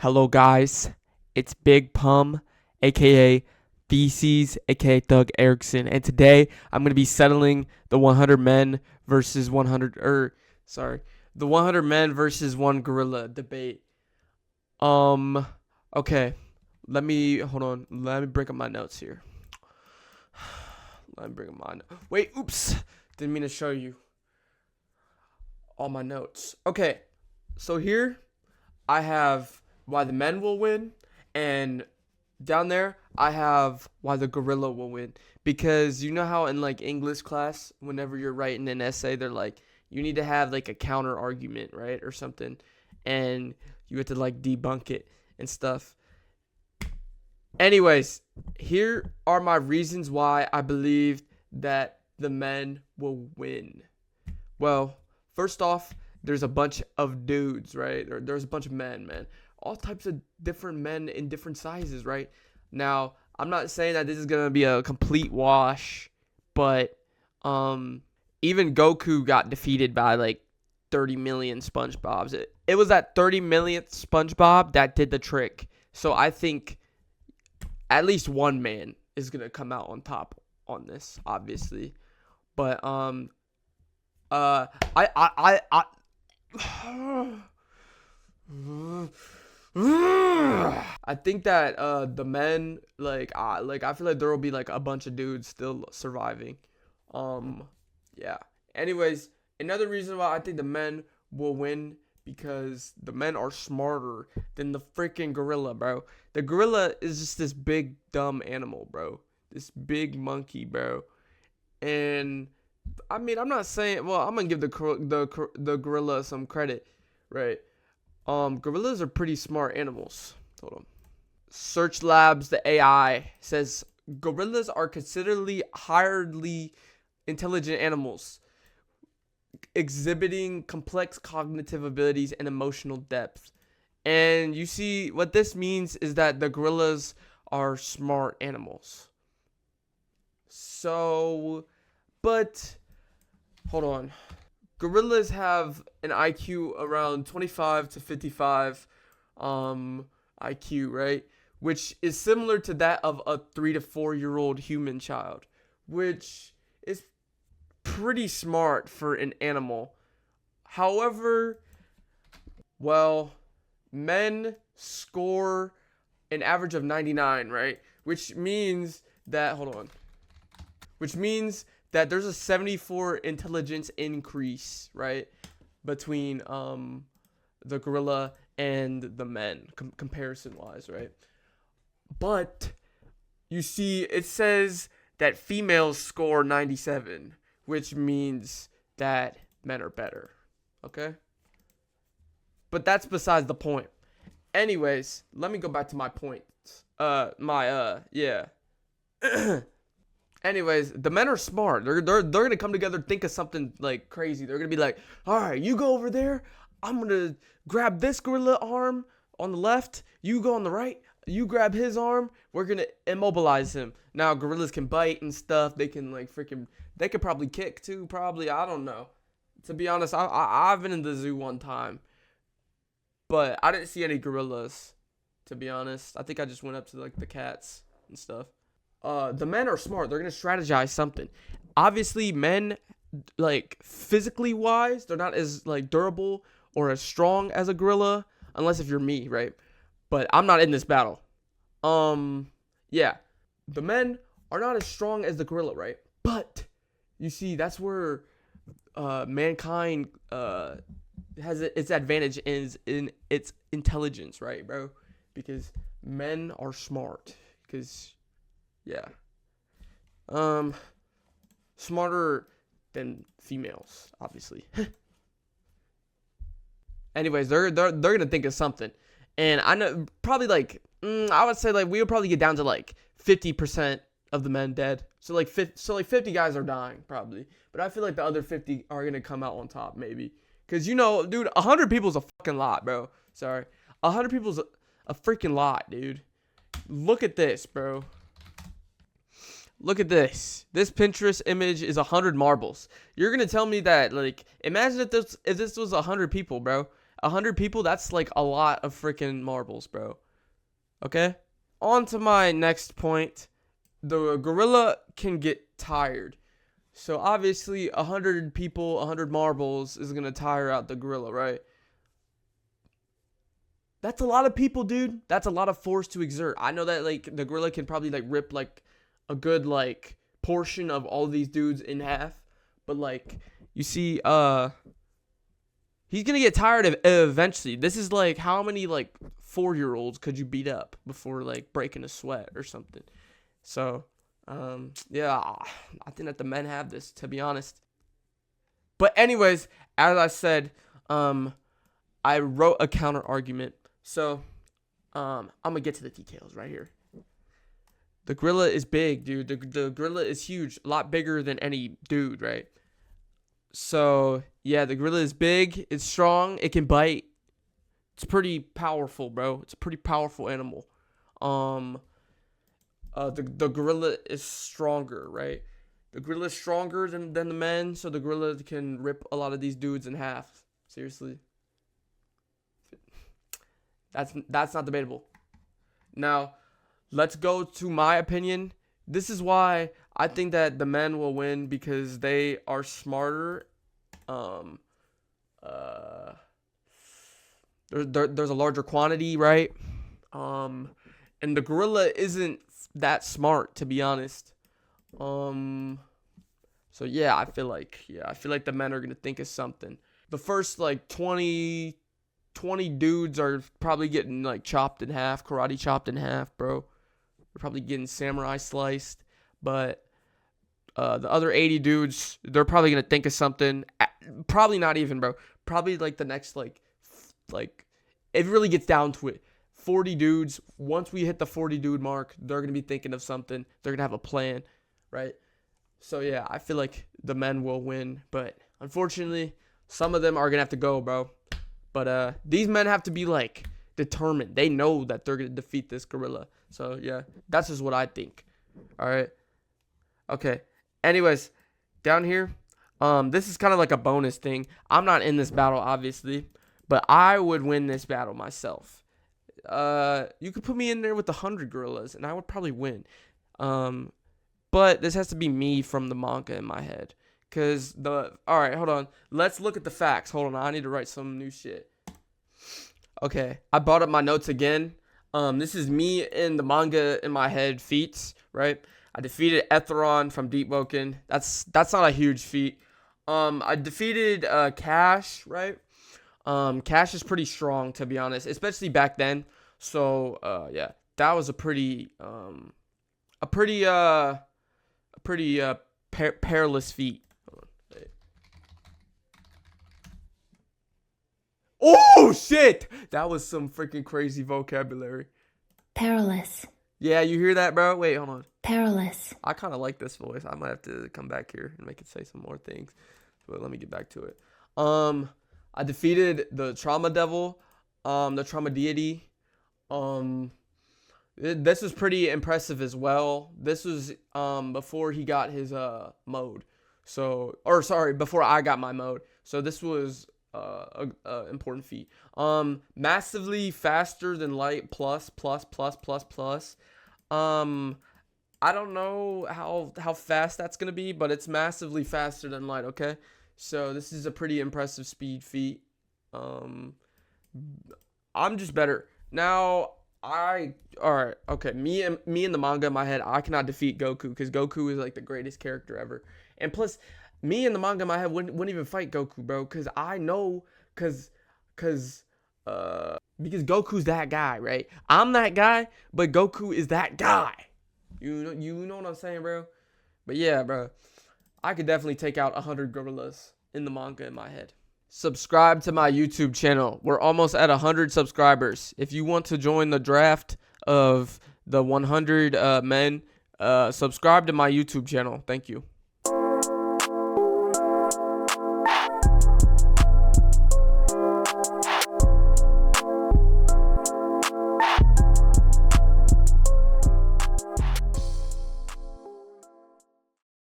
Hello, guys. It's Big Pum, aka Feces, aka Thug Erickson, and today I'm gonna be settling the 100 men versus 100, the 100 men versus one gorilla debate. Um, okay. Hold on. Let me bring up my notes here. Let me bring up my Wait, oops. Didn't mean to show you all my notes. Okay, so here I have why the men will win, and down there I have why the gorilla will win. Because you know how in like English class, whenever you're writing an essay, they're like, you need to have like a counter argument, right, or something, and you have to like debunk it and stuff. Anyways, here are my reasons why I believe that the men will win. Well, first off, there's a bunch of dudes, right? There's a bunch of men, man. All types of different men in different sizes, right? Now, I'm not saying that this is going to be a complete wash, but even Goku got defeated by like 30 million SpongeBobs. It was that 30 millionth SpongeBob that did the trick. So I think at least one man is going to come out on top on this, obviously. But I I think that the men I feel like there will be like a bunch of dudes still surviving. Yeah. Anyways, another reason why I think the men will win because the men are smarter than the freaking gorilla, bro. The gorilla is just this big dumb animal, bro. This big monkey, bro. And I mean, I'm not saying. Well, I'm gonna give the gorilla some credit, right? Gorillas are pretty smart animals. Hold on. Search Labs, the AI says gorillas are considerably highly intelligent animals, exhibiting complex cognitive abilities and emotional depth. And you see, what this means is that the gorillas are smart animals. So, but hold on. Gorillas have an IQ around 25 to 55 IQ, right? Which is similar to that of a 3 to 4-year-old human child, which is pretty smart for an animal. However, well, men score an average of 99, right? Which means that there's a 74 intelligence increase, right, between the gorilla and the men, comparison wise, right? But you see, it says that females score 97, which means that men are better. Okay? But that's besides the point. Anyways, let me go back to my point. Yeah. Anyways, the men are smart. They're gonna come together, think of something like crazy. They're gonna be like, all right, you go over there. I'm gonna grab this gorilla arm on the left. You go on the right. You grab his arm. We're gonna immobilize him. Now gorillas can bite and stuff. They can they could probably kick too. Probably, I don't know. To be honest, I've been in the zoo one time, but I didn't see any gorillas. To be honest, I think I just went up to like the cats and stuff. The men are smart. They're gonna strategize something. Obviously, men, like physically wise, they're not as like durable or as strong as a gorilla, unless if you're me, right? But I'm not in this battle. Yeah, the men are not as strong as the gorilla, right? But you see, that's where mankind has its advantage is in its intelligence, right, bro? Because men are smart. Because yeah. Smarter than females, obviously. Anyways, they're gonna think of something, and I know probably like I would say like we'll probably get down to like 50% of the men dead. So like 50 guys are dying probably, but I feel like the other 50 are gonna come out on top maybe, cause you know, dude, 100 people's a fucking lot, bro. Sorry, 100 people's a freaking lot, dude. Look at this, bro. Look at this. This Pinterest image is 100 marbles. You're gonna tell me that, like, imagine if this was 100 people, bro. 100 people, that's like a lot of freaking marbles, bro. Okay? On to my next point. The gorilla can get tired. So obviously 100 people, 100 marbles is going to tire out the gorilla, right? That's a lot of people, dude. That's a lot of force to exert. I know that like the gorilla can probably like rip like a good like portion of all these dudes in half, but like you see he's going to get tired of eventually. This is like how many like 4-year-olds could you beat up before like breaking a sweat or something? So, yeah, I think that the men have this, to be honest. But anyways, as I said, I wrote a counter argument. So, I'm gonna get to the details right here. The gorilla is big, dude. The gorilla is huge, a lot bigger than any dude, right? So, yeah, the gorilla is big, it's strong, it can bite. It's pretty powerful, bro. It's a pretty powerful animal. The gorilla is stronger, right? The gorilla is stronger than the men, so the gorilla can rip a lot of these dudes in half. Seriously. That's not debatable. Now, let's go to my opinion. This is why I think that the men will win, because they are smarter. There's a larger quantity, right? And the gorilla isn't that smart, to be honest. So yeah, I feel like the men are gonna think of something. The first like 20 dudes are probably getting like chopped in half, karate chopped in half, bro. They're probably getting samurai sliced, but the other 80 dudes, they're probably gonna think of something. Probably not even, bro. Probably like the next like if it really gets down to it, 40 dudes. Once we hit the 40 dude mark, they're gonna be thinking of something. They're gonna have a plan, right? So yeah, I feel like the men will win, but unfortunately, some of them are gonna have to go, bro. But these men have to be like determined. They know that they're gonna defeat this gorilla. So yeah, that's just what I think. All right. Okay. Anyways, down here, this is kind of like a bonus thing. I'm not in this battle, obviously, but I would win this battle myself. You could put me in there with 100 gorillas, and I would probably win. But this has to be me from the manga in my head. Alright, hold on. Let's look at the facts. Hold on, I need to write some new shit. Okay, I brought up my notes again. This is me in the manga in my head feats, right? I defeated Etheron from Deep Woken. That's not a huge feat. I defeated Cash, right? Cash is pretty strong, to be honest, especially back then. So yeah, that was a pretty perilous feat. Oh shit! That was some freaking crazy vocabulary. Perilous. Yeah, you hear that, bro? Wait, hold on. Perilous. I kind of like this voice. I might have to come back here and make it say some more things. But let me get back to it. I defeated the Trauma Devil, the Trauma Deity. This was pretty impressive as well. This was before he got his mode. Before I got my mode. So this was a important feat. Massively faster than light plus. I don't know how fast that's gonna be, but it's massively faster than light. Okay, so this is a pretty impressive speed feat. I'm just better now. Alright, okay. Me and the manga in my head, I cannot defeat Goku because Goku is like the greatest character ever. And plus, me and the manga in my head wouldn't even fight Goku, bro, because I know, because Goku's that guy, right? I'm that guy, but Goku is that guy. You know what I'm saying, bro? But yeah, bro, I could definitely take out 100 gorillas in the manga in my head. Subscribe to my YouTube channel. We're almost at 100 subscribers. If you want to join the draft of the 100 men, subscribe to my YouTube channel. Thank you.